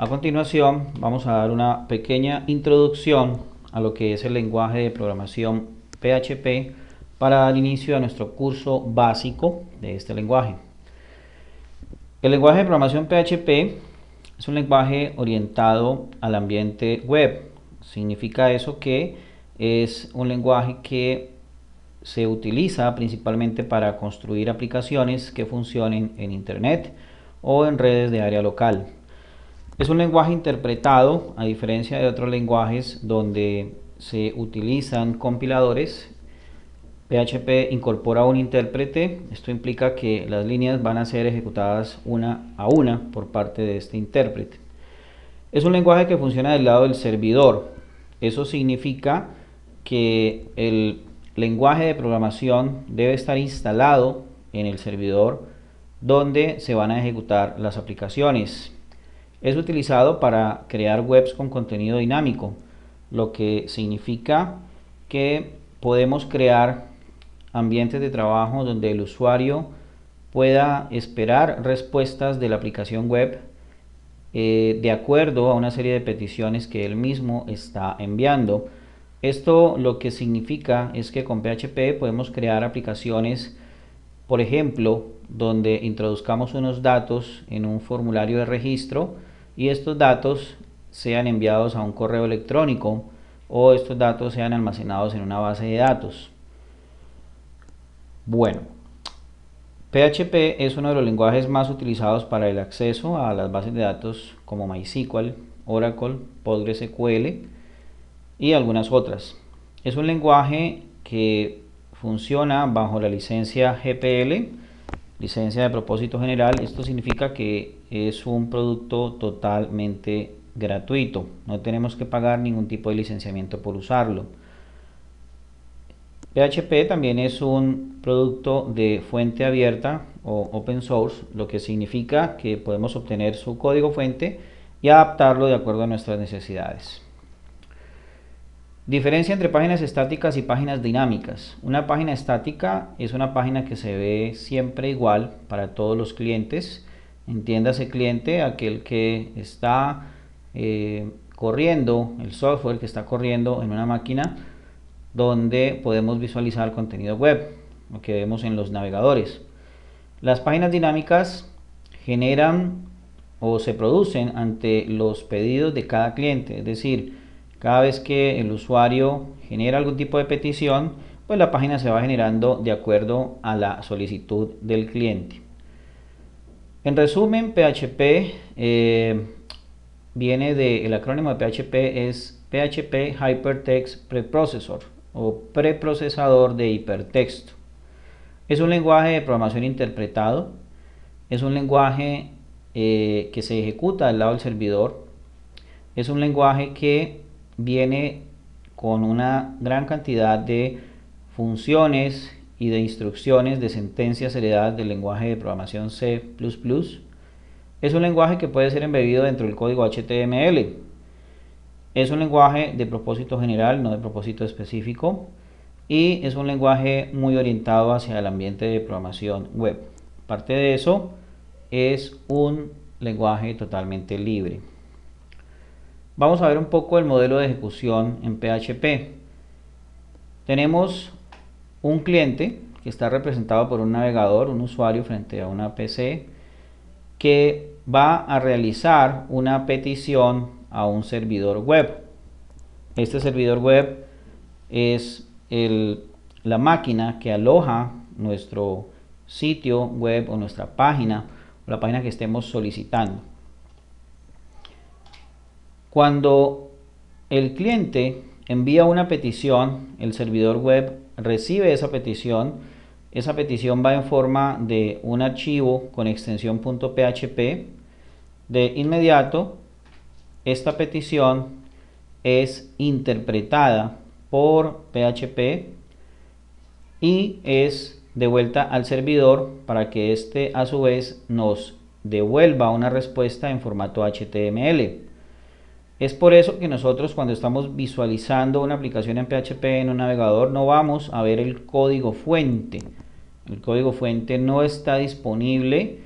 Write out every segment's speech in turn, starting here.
A continuación vamos a dar una pequeña introducción a lo que es el lenguaje de programación PHP para dar inicio a nuestro curso básico de este lenguaje. El lenguaje de programación PHP es un lenguaje orientado al ambiente web. Significa eso que es un lenguaje que se utiliza principalmente para construir aplicaciones que funcionen en Internet o en redes de área local. Es un lenguaje interpretado, a diferencia de otros lenguajes donde se utilizan compiladores. PHP incorpora un intérprete. Esto implica que las líneas van a ser ejecutadas una a una por parte de este intérprete. Es un lenguaje que funciona del lado del servidor. Eso significa que el lenguaje de programación debe estar instalado en el servidor donde se van a ejecutar las aplicaciones. Es utilizado para crear webs con contenido dinámico, lo que significa que podemos crear ambientes de trabajo donde el usuario pueda esperar respuestas de la aplicación web de acuerdo a una serie de peticiones que él mismo está enviando. Esto lo que significa es que con PHP podemos crear aplicaciones, por ejemplo, donde introduzcamos unos datos en un formulario de registro y estos datos sean enviados a un correo electrónico o estos datos sean almacenados en una base de datos. Bueno, PHP es uno de los lenguajes más utilizados para el acceso a las bases de datos como MySQL, Oracle, PostgreSQL y algunas otras. Es un lenguaje que funciona bajo la licencia GPL, licencia de propósito general. Esto significa que es un producto totalmente gratuito. No tenemos que pagar ningún tipo de licenciamiento por usarlo. PHP también es un producto de fuente abierta o open source, lo que significa que podemos obtener su código fuente y adaptarlo de acuerdo a nuestras necesidades. Diferencia entre páginas estáticas y páginas dinámicas. Una página estática es una página que se ve siempre igual para todos los clientes. Entiéndase cliente, aquel que está corriendo, el software que está corriendo en una máquina donde podemos visualizar contenido web, lo que vemos en los navegadores. Las páginas dinámicas generan o se producen ante los pedidos de cada cliente, es decir, cada vez que el usuario genera algún tipo de petición, pues la página se va generando de acuerdo a la solicitud del cliente. En resumen, PHP viene del acrónimo de PHP, es PHP Hypertext Preprocessor o preprocesador de hipertexto. Es un lenguaje de programación interpretado, es un lenguaje que se ejecuta del lado del servidor, es un lenguaje que viene con una gran cantidad de funciones y de instrucciones de sentencias heredadas del lenguaje de programación C++. Es un lenguaje que puede ser embebido dentro del código HTML. Es un lenguaje de propósito general, no de propósito específico, y es un lenguaje muy orientado hacia el ambiente de programación web. Aparte de eso, es un lenguaje totalmente libre. Vamos a ver un poco el modelo de ejecución en PHP. Tenemos un cliente que está representado por un navegador, un usuario frente a una PC, que va a realizar una petición a un servidor web. Este servidor web es la máquina que aloja nuestro sitio web o nuestra página, o la página que estemos solicitando. Cuando el cliente envía una petición, el servidor web recibe esa petición. Esa petición va en forma de un archivo con extensión .php. De inmediato, esta petición es interpretada por PHP y es devuelta al servidor para que éste a su vez nos devuelva una respuesta en formato HTML. Es por eso que nosotros, cuando estamos visualizando una aplicación en PHP en un navegador, no vamos a ver el código fuente. El código fuente no está disponible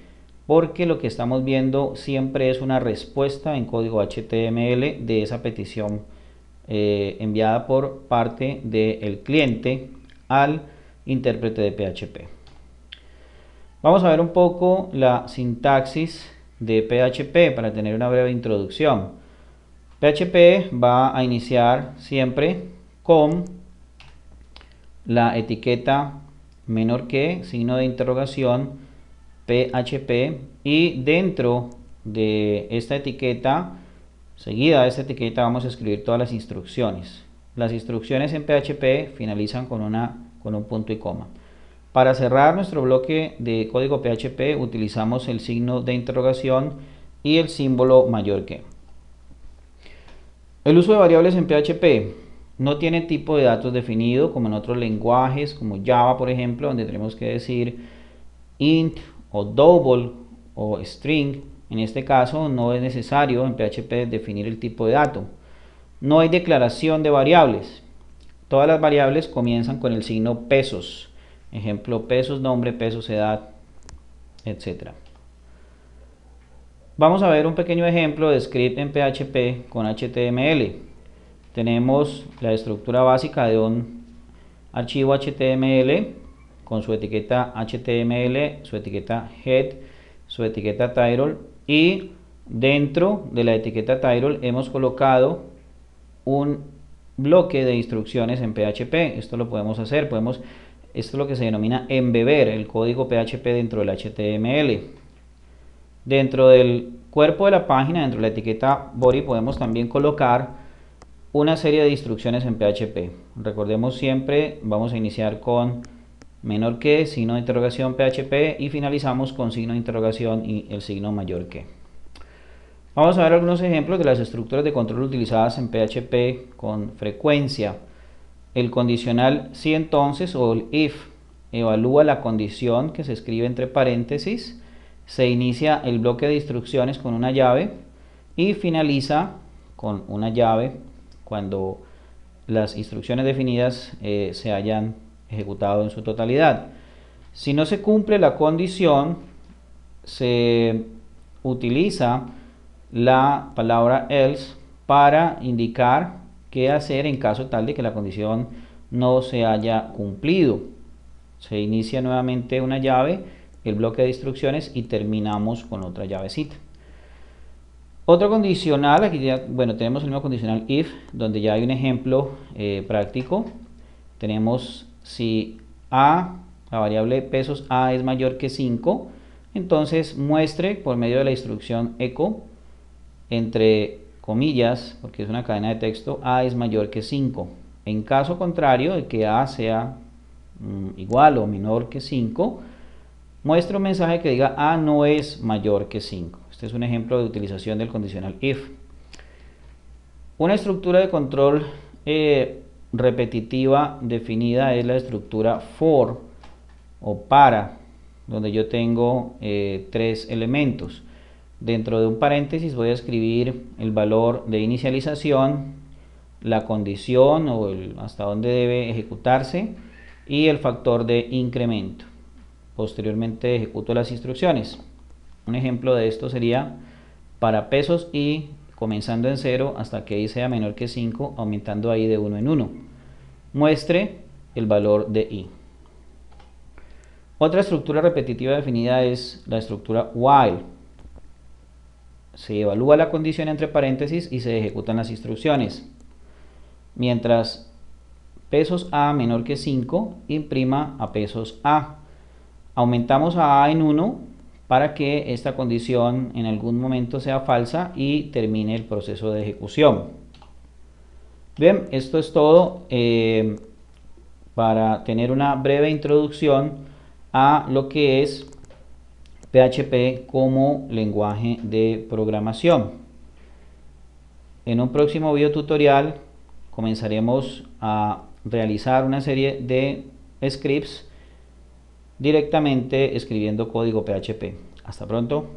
porque lo que estamos viendo siempre es una respuesta en código HTML de esa petición enviada por parte del cliente al intérprete de PHP. Vamos a ver un poco la sintaxis de PHP para tener una breve introducción. PHP va a iniciar siempre con la etiqueta menor que, signo de interrogación, PHP, y dentro de esta etiqueta, seguida de esta etiqueta, vamos a escribir todas las instrucciones. Las instrucciones en PHP finalizan con un punto y coma. Para cerrar nuestro bloque de código PHP utilizamos el signo de interrogación y el símbolo mayor que. El uso de variables en PHP no tiene tipo de datos definido como en otros lenguajes como Java, por ejemplo, donde tenemos que decir int o double o string. En este caso no es necesario en PHP definir el tipo de dato. No hay declaración de variables. Todas las variables comienzan con el signo pesos. Ejemplo, pesos nombre, pesos edad, etc. Vamos a ver un pequeño ejemplo de script en PHP con HTML. Tenemos la estructura básica de un archivo HTML con su etiqueta HTML, su etiqueta head, su etiqueta title, y dentro de la etiqueta title hemos colocado un bloque de instrucciones en PHP. Esto lo podemos hacer, esto es lo que se denomina embeber el código PHP dentro del HTML. Dentro del cuerpo de la página, dentro de la etiqueta body, podemos también colocar una serie de instrucciones en PHP. Recordemos siempre, vamos a iniciar con menor que, signo de interrogación PHP, y finalizamos con signo de interrogación y el signo mayor que. Vamos a ver algunos ejemplos de las estructuras de control utilizadas en PHP con frecuencia. El condicional si entonces o el if evalúa la condición que se escribe entre paréntesis, se inicia el bloque de instrucciones con una llave y finaliza con una llave cuando las instrucciones definidas se hayan ejecutado en su totalidad. Si no se cumple la condición, se utiliza la palabra else para indicar qué hacer en caso tal de que la condición no se haya cumplido. Se inicia nuevamente una llave, el bloque de instrucciones, y terminamos con otra llavecita. Otro condicional, aquí ya, tenemos el mismo condicional if, donde ya hay un ejemplo práctico. Tenemos si a, la variable pesos a es mayor que 5, entonces muestre por medio de la instrucción echo, entre comillas, porque es una cadena de texto, a es mayor que 5. En caso contrario de que a sea igual o menor que 5, muestra un mensaje que diga a no es mayor que 5. Este es un ejemplo de utilización del condicional if. Una estructura de control repetitiva definida es la estructura for o para, donde yo tengo 3 elementos. Dentro de un paréntesis voy a escribir el valor de inicialización, la condición o hasta dónde debe ejecutarse y el factor de incremento. Posteriormente ejecuto las instrucciones. Un ejemplo de esto sería para pesos y comenzando en 0 hasta que i sea menor que 5, aumentando ahí de 1 en 1. Muestre el valor de i. Otra estructura repetitiva definida es la estructura while. Se evalúa la condición entre paréntesis y se ejecutan las instrucciones. Mientras pesos a menor que 5, imprima a pesos a. Aumentamos a en 1 para que esta condición en algún momento sea falsa y termine el proceso de ejecución. Bien, esto es todo para tener una breve introducción a lo que es PHP como lenguaje de programación. En un próximo video tutorial comenzaremos a realizar una serie de scripts directamente escribiendo código PHP. Hasta pronto.